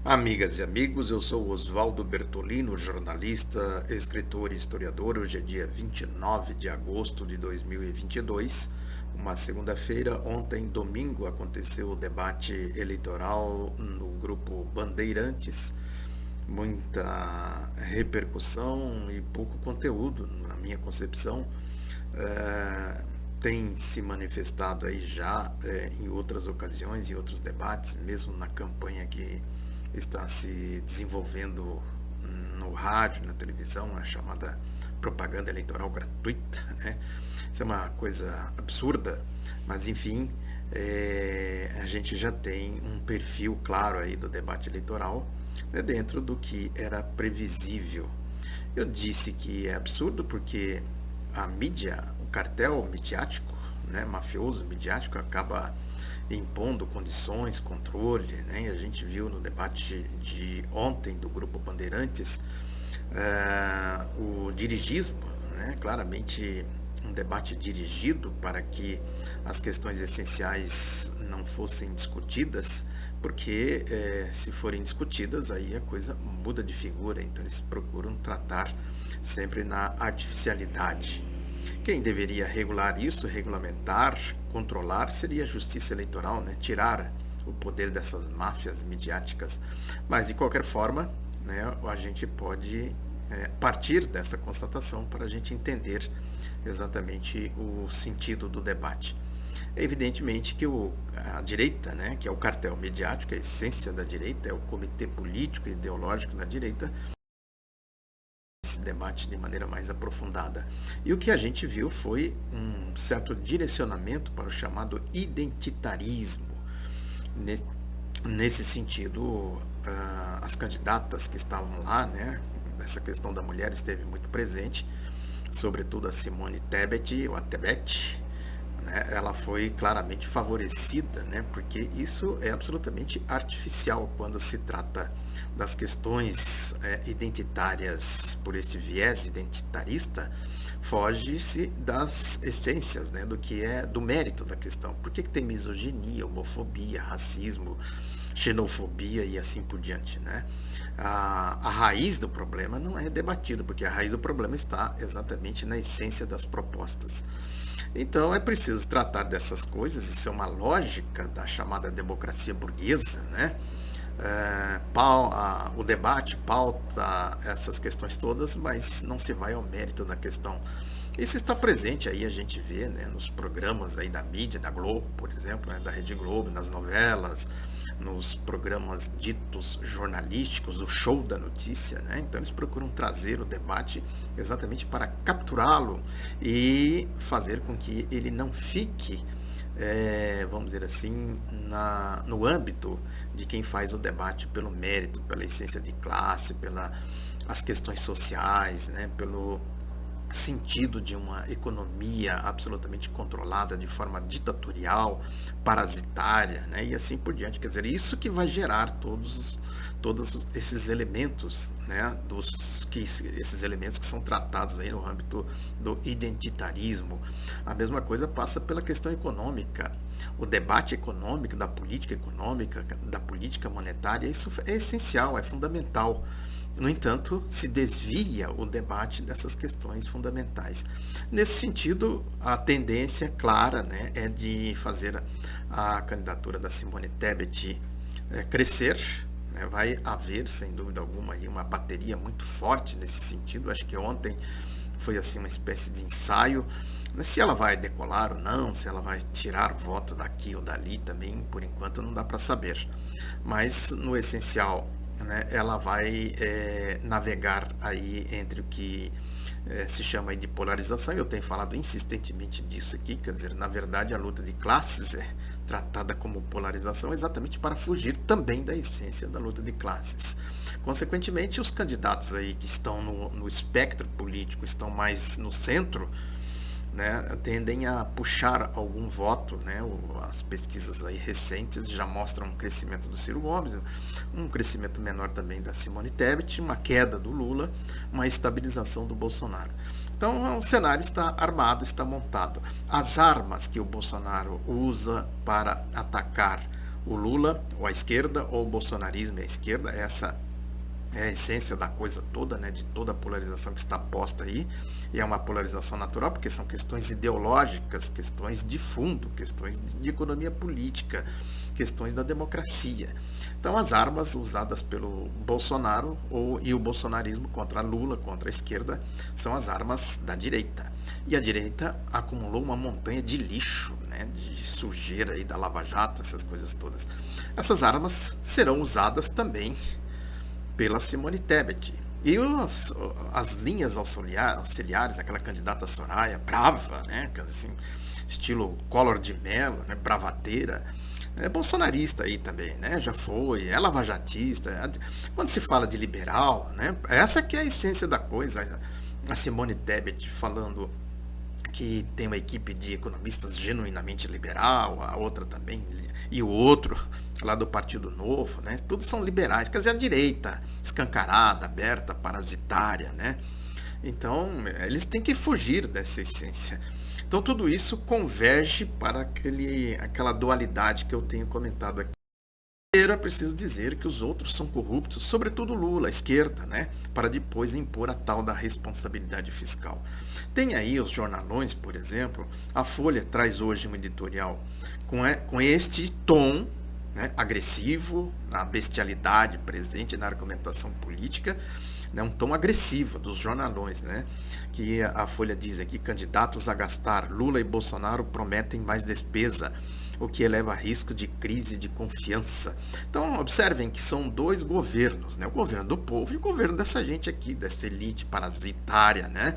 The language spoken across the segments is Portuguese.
Amigas e amigos, eu sou Oswaldo Bertolino, jornalista, escritor e historiador. Hoje é dia 29 de agosto de 2022, uma segunda-feira. Ontem, domingo, aconteceu o debate eleitoral no grupo Bandeirantes. Muita repercussão e pouco conteúdo, na minha concepção. Eh, Tem se manifestado aí já em outras ocasiões, em outros debates, mesmo na campanha que está se desenvolvendo no rádio, na televisão, a chamada propaganda eleitoral gratuita, né? Isso é uma coisa absurda, mas enfim, a gente já tem um perfil claro aí do debate eleitoral, né, dentro do que era previsível. Eu disse que é absurdo porque a mídia, o cartel midiático, né, mafioso midiático, acaba impondo condições, controle, né? E a gente viu no debate de ontem do Grupo Bandeirantes o dirigismo, né? Claramente um debate dirigido para que as questões essenciais não fossem discutidas, porque se forem discutidas aí a coisa muda de figura, então eles procuram tratar sempre na artificialidade. Quem deveria regular isso, regulamentar, controlar, seria a justiça eleitoral, né? Tirar o poder dessas máfias midiáticas. Mas, de qualquer forma, né, a gente pode partir dessa constatação para a gente entender exatamente o sentido do debate. É evidentemente que a direita, né, que é o cartel midiático, a essência da direita, é o comitê político e ideológico da direita, esse debate de maneira mais aprofundada. E o que a gente viu foi um certo direcionamento para o chamado identitarismo. Nesse sentido, as candidatas que estavam lá, né, essa questão da mulher esteve muito presente, sobretudo a Simone Tebet, ou a Tebet, né, ela foi claramente favorecida, né, porque isso é absolutamente artificial quando se trata das questões identitárias. Por este viés identitarista, foge-se das essências, né, do que é do mérito da questão. Por que tem misoginia, homofobia, racismo, xenofobia e assim por diante, né? A raiz do problema não é debatida, porque a raiz do problema está exatamente na essência das propostas. Então é preciso tratar dessas coisas, isso é uma lógica da chamada democracia burguesa, né? O debate pauta essas questões todas, mas não se vai ao mérito da questão. Isso está presente aí, a gente vê, né, nos programas aí da mídia, da Globo, por exemplo, né, da Rede Globo, nas novelas, nos programas ditos jornalísticos, o show da notícia, né? Então eles procuram trazer o debate exatamente para capturá-lo e fazer com que ele não fique, vamos dizer assim, no âmbito de quem faz o debate pelo mérito, pela essência de classe, pelas questões sociais, né? Pelo sentido de uma economia absolutamente controlada de forma ditatorial, parasitária, né? E assim por diante. Quer dizer, isso que vai gerar todos esses elementos, né? Esses elementos que são tratados aí no âmbito do identitarismo. A mesma coisa passa pela questão econômica. O debate econômico, da política econômica, da política monetária, isso é essencial, é fundamental. No entanto, se desvia o debate dessas questões fundamentais. Nesse sentido, a tendência clara, né, é de fazer a candidatura da Simone Tebet crescer. Né, vai haver, sem dúvida alguma, aí uma bateria muito forte nesse sentido. Acho que ontem foi assim uma espécie de ensaio. Se ela vai decolar ou não, se ela vai tirar voto daqui ou dali também, por enquanto não dá para saber. Mas no essencial, né, ela vai navegar aí entre o que se chama aí de polarização. Eu tenho falado insistentemente disso aqui, quer dizer, na verdade a luta de classes é tratada como polarização exatamente para fugir também da essência da luta de classes. Consequentemente, os candidatos aí que estão no espectro político, estão mais no centro, né, tendem a puxar algum voto, né? As pesquisas aí recentes já mostram um crescimento do Ciro Gomes, um crescimento menor também da Simone Tebet, uma queda do Lula, uma estabilização do Bolsonaro. Então o cenário está armado, está montado. As armas que o Bolsonaro usa para atacar o Lula ou a esquerda, ou o bolsonarismo e a esquerda. Essa é a essência da coisa toda, né, de toda a polarização que está posta aí, e é uma polarização natural, porque são questões ideológicas, questões de fundo, questões de economia política, questões da democracia. Então, as armas usadas pelo Bolsonaro e o bolsonarismo contra Lula, contra a esquerda, são as armas da direita. E a direita acumulou uma montanha de lixo, né, de sujeira aí da Lava Jato, essas coisas todas. Essas armas serão usadas também pela Simone Tebet. E as linhas auxiliares, aquela candidata Soraya, brava, né, assim, estilo Collor de Mello, né, bravadeira, é bolsonarista aí também, né, já foi, é lavajatista. Quando se fala de liberal, né, essa que é a essência da coisa. A Simone Tebet falando que tem uma equipe de economistas genuinamente liberal, a outra também, e o outro lá do Partido Novo, né? Todos são liberais, quer dizer, a direita escancarada, aberta, parasitária, né? Então, eles têm que fugir dessa essência. Então, tudo isso converge para aquela dualidade que eu tenho comentado aqui. Primeiro, é preciso dizer que os outros são corruptos, sobretudo Lula, a esquerda, né? Para depois impor a tal da responsabilidade fiscal. Tem aí os jornalões, por exemplo, a Folha traz hoje um editorial com este tom, né, agressivo, a bestialidade presente na argumentação política, né, um tom agressivo dos jornalões, né, que a Folha diz aqui: candidatos a gastar, Lula e Bolsonaro prometem mais despesa, o que eleva risco de crise de confiança. Então, observem que são dois governos, né, o governo do povo e o governo dessa gente aqui, dessa elite parasitária, né?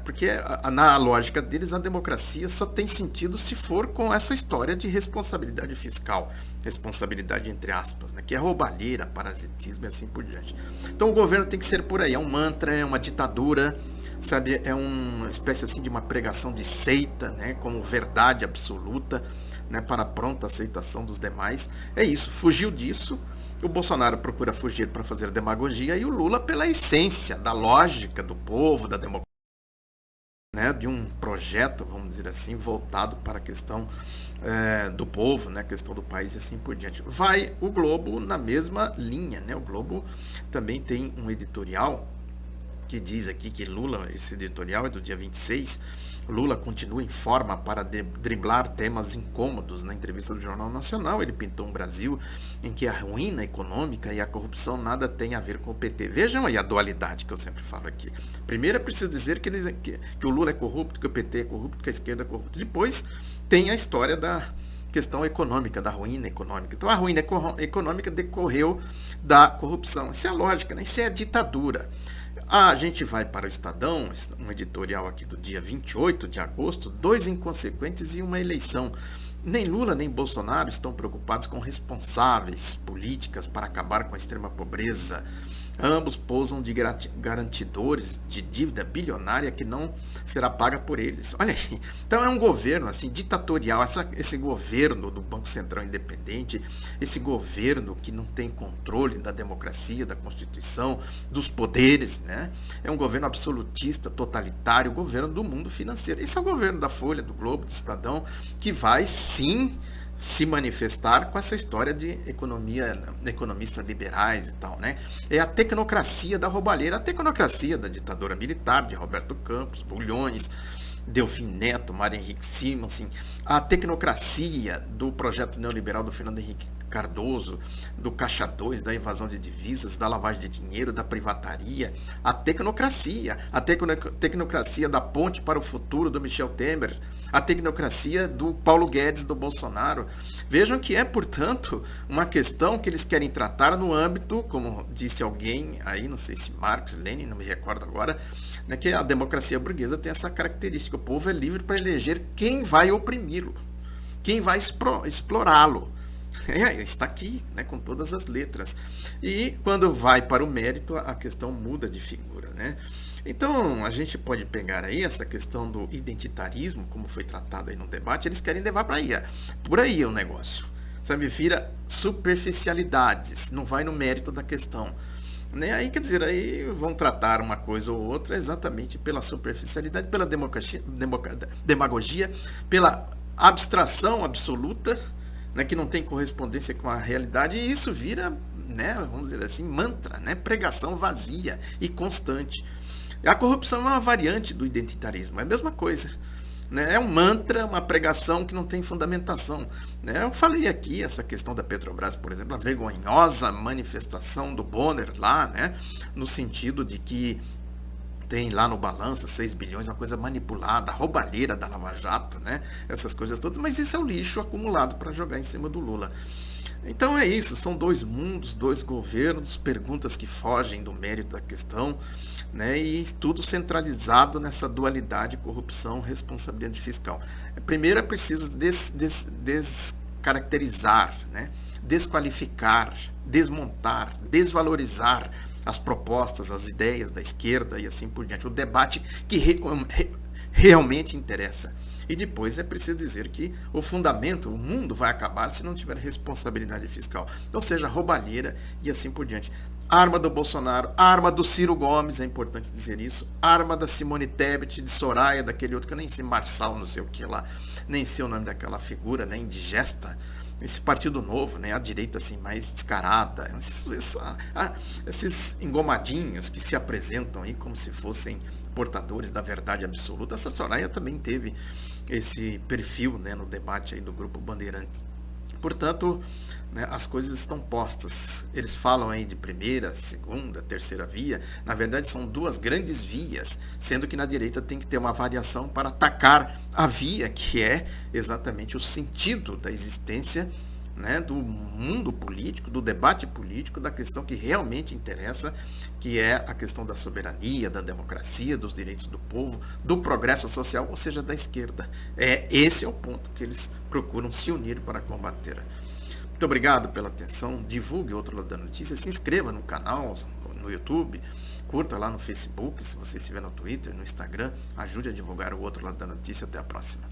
Porque na lógica deles a democracia só tem sentido se for com essa história de responsabilidade fiscal, responsabilidade entre aspas, né, que é roubalheira, parasitismo e assim por diante. Então o governo tem que ser por aí, é um mantra, é uma ditadura, sabe, é uma espécie assim de uma pregação de seita, né, como verdade absoluta, né, para pronta aceitação dos demais. É isso, fugiu disso. O Bolsonaro procura fugir para fazer demagogia e o Lula pela essência da lógica do povo, da democracia, né, de um projeto, vamos dizer assim, voltado para a questão do povo, né, a questão do país e assim por diante. Vai o Globo na mesma linha, né? O Globo também tem um editorial que diz aqui que Lula, esse editorial é do dia 26, Lula continua em forma para driblar temas incômodos. Na entrevista do Jornal Nacional, ele pintou um Brasil em que a ruína econômica e a corrupção nada tem a ver com o PT. Vejam aí a dualidade que eu sempre falo aqui. Primeiro é preciso dizer que o Lula é corrupto, que o PT é corrupto, que a esquerda é corrupta. Depois tem a história da questão econômica, da ruína econômica. Então a ruína econômica decorreu da corrupção. Isso é a lógica, né? Isso é a ditadura. A gente vai para o Estadão, um editorial aqui do dia 28 de agosto, 2 inconsequentes e uma eleição. Nem Lula nem Bolsonaro estão preocupados com responsáveis políticas para acabar com a extrema pobreza. Ambos posam de garantidores de dívida bilionária que não será paga por eles. Olha aí, então é um governo assim ditatorial, esse governo do Banco Central Independente, esse governo que não tem controle da democracia, da Constituição, dos poderes, né? É um governo absolutista, totalitário, governo do mundo financeiro. Esse é o governo da Folha, do Globo, do Estadão, que vai sim se manifestar com essa história de economistas liberais e tal, né? É a tecnocracia da roubalheira, a tecnocracia da ditadura militar de Roberto Campos, Bulhões, Delfim Neto, Mário Henrique Simons, assim, a tecnocracia do projeto neoliberal do Fernando Henrique Cardoso, do Caixa 2, da invasão de divisas, da lavagem de dinheiro, da privataria, a tecnocracia da ponte para o futuro do Michel Temer, a tecnocracia do Paulo Guedes, do Bolsonaro. Vejam que é, portanto, uma questão que eles querem tratar no âmbito, como disse alguém aí, não sei se Marx, Lenin, não me recordo agora, né, que a democracia burguesa tem essa característica: o povo é livre para eleger quem vai oprimi-lo, quem vai explorá-lo. Está aqui, né, com todas as letras. E quando vai para o mérito, a questão muda de figura, né? Então, a gente pode pegar aí essa questão do identitarismo, como foi tratado aí no debate, eles querem levar para aí. Por aí é o negócio. Sabe, vira superficialidades, não vai no mérito da questão. Né? Aí, quer dizer, aí vão tratar uma coisa ou outra exatamente pela superficialidade, pela demagogia, pela abstração absoluta, né, que não tem correspondência com a realidade, e isso vira, né, vamos dizer assim, mantra, né, pregação vazia e constante. A corrupção é uma variante do identitarismo, é a mesma coisa. Né? É um mantra, uma pregação que não tem fundamentação. Né? Eu falei aqui essa questão da Petrobras, por exemplo, a vergonhosa manifestação do Bonner lá, né? No sentido de que tem lá no balanço 6 bilhões, uma coisa manipulada, roubalheira da Lava Jato, né? Essas coisas todas, mas isso é o lixo acumulado para jogar em cima do Lula. Então é isso, são dois mundos, dois governos, perguntas que fogem do mérito da questão, né, e tudo centralizado nessa dualidade corrupção, responsabilidade fiscal. Primeiro é preciso descaracterizar, né, desqualificar, desmontar, desvalorizar as propostas, as ideias da esquerda e assim por diante. O debate que realmente interessa. E depois é preciso dizer que o fundamento, o mundo vai acabar se não tiver responsabilidade fiscal. Ou seja, roubalheira e assim por diante. Arma do Bolsonaro, arma do Ciro Gomes, é importante dizer isso. Arma da Simone Tebet, de Soraya, daquele outro que eu nem sei, Marçal, não sei o que lá. Nem sei o nome daquela figura, né, indigesta. Esse Partido Novo, né, a direita assim mais descarada, esses engomadinhos que se apresentam aí como se fossem portadores da verdade absoluta. Essa Soraya também teve esse perfil, né, no debate aí do Grupo Bandeirantes. Portanto, né, as coisas estão postas. Eles falam aí de primeira, segunda, terceira via. Na verdade, são duas grandes vias, sendo que na direita tem que ter uma variação para atacar a via, que é exatamente o sentido da existência, né, do mundo político, do debate político, da questão que realmente interessa, que é a questão da soberania, da democracia, dos direitos do povo, do progresso social, ou seja, da esquerda. Esse é o ponto que eles procuram se unir para combater. Muito obrigado pela atenção, divulgue Outro Lado da Notícia, se inscreva no canal, no YouTube, curta lá no Facebook, se você estiver no Twitter, no Instagram, ajude a divulgar o Outro Lado da Notícia. Até a próxima.